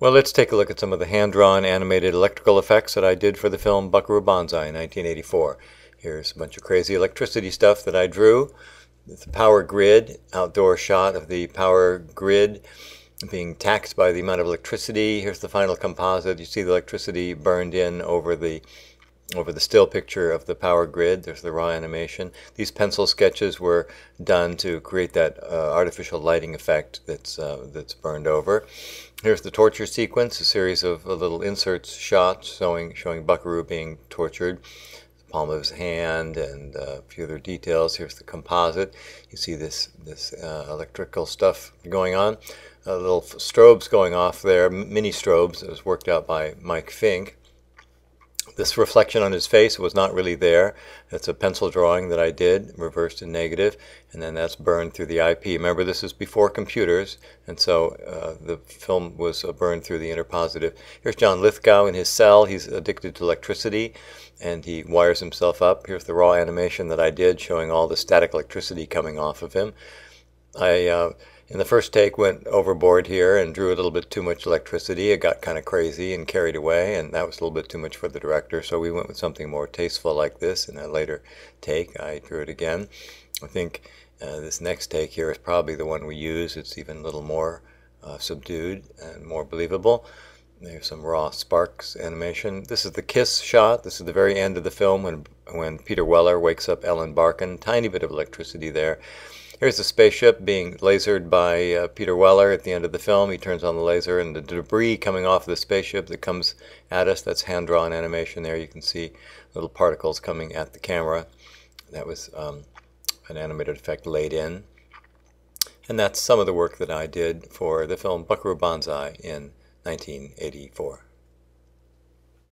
Well, let's take a look at some of the hand-drawn animated electrical effects that I did for the film Buckaroo Banzai in 1984. Here's a bunch of crazy electricity stuff that I drew. It's a power grid, outdoor shot of the power grid being taxed by the amount of electricity. Here's the final composite. You see the electricity burned in over the still picture of the power grid. There's the raw animation. These pencil sketches were done to create that artificial lighting effect that's burned over. Here's the torture sequence, a series of little inserts shots showing Buckaroo being tortured. The palm of his hand and a few other details. Here's the composite. You see this electrical stuff going on. Little strobes going off there, mini strobes. It was worked out by Mike Fink. This reflection on his face was not really there. It's a pencil drawing that I did, reversed in negative, and then that's burned through the IP. Remember, this is before computers, and so the film was burned through the interpositive. Here's John Lithgow in his cell. He's addicted to electricity, and he wires himself up. Here's the raw animation that I did, showing all the static electricity coming off of him. In the first take, went overboard here and drew a little bit too much electricity. It got kind of crazy and carried away, and that was a little bit too much for the director, so we went with something more tasteful like this. In a later take, I drew it again. I think this next take here is probably the one we use. It's even a little more subdued and more believable. There's some raw sparks animation. This is the kiss shot. This is the very end of the film when Peter Weller wakes up Ellen Barkin. Tiny bit of electricity there. Here's the spaceship being lasered by Peter Weller at the end of the film. He turns on the laser, and the debris coming off the spaceship that comes at us, that's hand-drawn animation there. You can see little particles coming at the camera. That was an animated effect laid in. And that's some of the work that I did for the film Buckaroo Banzai in 1984.